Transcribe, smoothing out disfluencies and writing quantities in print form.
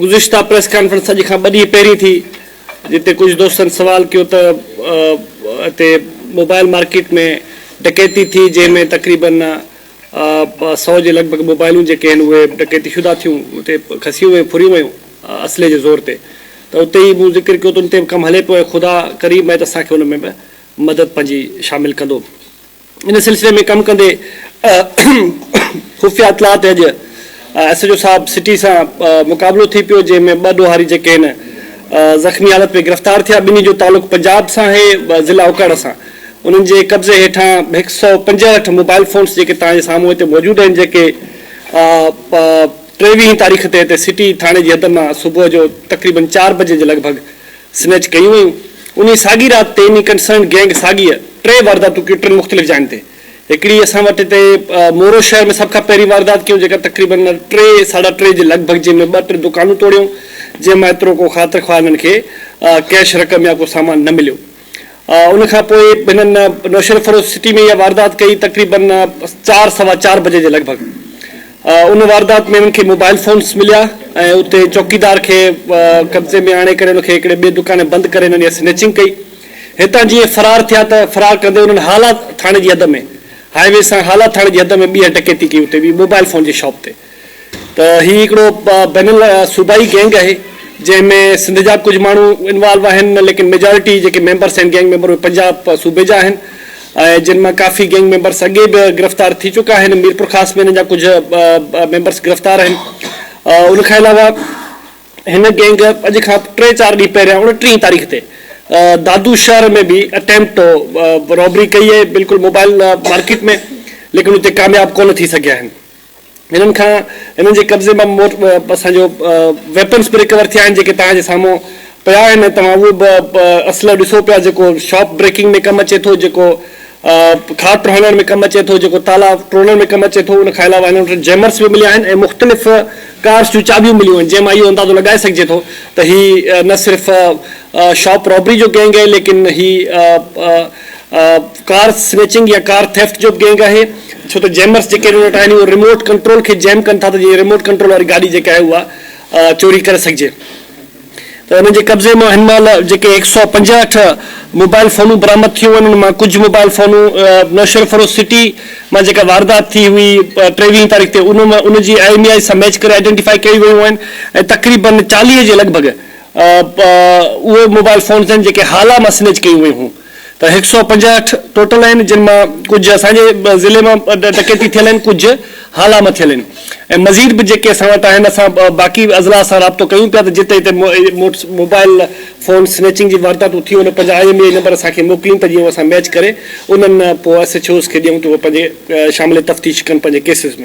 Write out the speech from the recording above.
गुज़िश्ता press conference अॼु खां 2 ॾींहं पहिरीं थी जिते कुछ दोस्तनि सवाल कयो त हिते मोबाइल मार्केट में डकैती थी जंहिंमें तक़रीबन 100 जे लॻभॻि मोबाइलूं जेके आहिनि उहे डकैती शुदा थियूं उते खसियूं वयूं फुरियूं वयूं असले जे ज़ोर ते त उते ई मूं ज़िक्र कयो त उन ते कमु हले पियो ऐं ख़ुदा करीब आहे त असांखे उन में बि मदद पंहिंजी शामिलु कंदो। इन सिलसिले में कमु कंदे खुफ़िया इतलात अॼु एसएचओ साहब सिटी सां मुक़ाबिलो थी पियो जंहिंमें 2 ॾोहारी जेके आहिनि ज़ख़्मी हालत में गिरफ़्तार थिया। ॿिन्ही जो तालुक़ु पंजाब सां आहे ज़िला उकड़ सां। उन्हनि जे कब्ज़े हेठां 165 मोबाइल फ़ोन्स जेके तव्हांजे साम्हूं हिते मौजूदु आहिनि जेके 23 तारीख़ ते हिते सिटी थाणे जी हद मां सुबुह जो तक़रीबन 4 बजे जे लॻभॻि स्नैच कयूं वयूं। उन साॻी राति ते इन कंसर्न गैंग साॻीअ 3 वारदातूं कयूं 3 मुख़्तलिफ़ जायुनि ते। हिकिड़ी असां वटि हिते मोरो शहर में सभ खां पहिरीं वारदात कयूं जेका तक़रीबन 3 साढा 3 जे लॻभॻि जंहिंमें 2-3 दुकानूं तोड़ियूं जंहिंमां एतिरो को ख़ातिर ख़्वाह हिननि खे कैश रक़म या को सामान न मिलियो। उनखां पोइ हिननि नौशल फरोज़ सिटी में इहा वारदात कई तक़रीबन 4-4:15 बजे जे लॻभॻि। उन वारदात में हिननि खे मोबाइल फ़ोन्स मिलिया ऐं उते चौकीदार खे कब्ज़े में आणे करे उनखे हिकिड़े ॿिए दुकान बंदि करे हिननि स्नैचिंग कई। हितां जीअं फ़रार थिया त फ़रार कंदे उन्हनि हाला थाणे जी हद में हाईवे सां हाला थाणे जी हद में ॿी डकैती कई उते बि मोबाइल फ़ोन जी शॉप ते। त हीउ हिकिड़ो बैनुल सूबाई गैंग आहे जंहिंमें सिंध जा कुझु माण्हू इन्वॉल्व आहिनि लेकिन मेजॉरिटी जेके मेंबर्स आहिनि गैंग मेंबर उहे पंजाब सूबे जा आहिनि ऐं जिन मां काफ़ी गैंग मेंबर्स अॻे बि गिरफ़्तार थी चुका आहिनि। मीरपुर ख़ासि में हिन जा कुझु मेंबर्स गिरफ़्तार आहिनि। उनखां अलावा हिन गैंग अॼु खां 3-4 ॾींहं पहिरियां 29 तारीख़ ते दादू शहर में भी अटैम्प्ट रॉबरी कई है बिल्कुल मोबाइल मार्केट में लेकिन उते कामयाब कोन थी सघिया आहिनि। हिननि खां हिननि जे कब्ज़े मां असांजो वेपन्स भी रिकवर थिया आहिनि जेके तव्हांजे साम्हूं पिया आहिनि। तव्हां उहो बि असलो ॾिसो पिया जेको शॉप ब्रेकिंग में कमु अचे थो जेको खाट हणण में कमु अचे थो जेको ताला टोड़ण में कमु अचे थो। उनखां अलावा हिन वटि जेमर्स भी मिलिया आहिनि ऐं मुख़्तलिफ़ कार्स जूं चाबियूं मिलियूं आहिनि जंहिंमां इहो अंदाज़ो लॻाए सघिजे थो त हीअ न सिर्फ़ु शॉप रॉबरी जो गैंग है लेकिन ही कार स्नैचिंग या कार थेफ्ट जो गैंग है छो तो जेमर्स जेके वटि आहिनि उहो रिमोट कंट्रोल खे जैम कनि था त जीअं रिमोट कंट्रोल वारी गाॾी जेका आहे उहा चोरी करे सघिजे। त हिन जे कब्ज़े मां हिन महिल जेके 165 मोबाइल फ़ोनूं बरामद थियूं आहिनि उन मां कुझु मोबाइल फ़ोनूं नौशल फरोज़ सिटी मां जेका वारदात थी हुई 23 तारीख़ ते उनजी IMEI सां मैच करे आइडेंटिफाई कई वियूं आहिनि ऐं तक़रीबन 40 जे लॻभॻि उहे मोबाइल फ़ोन्स आहिनि जेके हाला मां स्नैच कयूं वियूं हुयूं। त 165 टोटल आहिनि जिन मां कुझु असांजे ज़िले मां डकैती थियल आहिनि कुझु हाला में थियल आहिनि ऐं मज़ीद बि जेके असां वटि आहिनि असां बाक़ी अज़ला सां राब्तो कयूं पिया त जिते हिते मोबाइल फ़ोन स्नैचिंग जी वारदातूं थियूं उन पंहिंजा IMEI नंबर असांखे मोकिलियूं त जीअं असां मैच करे उन्हनि पोइ SHOs खे ॾियूं त उहे पंहिंजे शामिल तफ़्तीश कनि पंहिंजे केसिस में।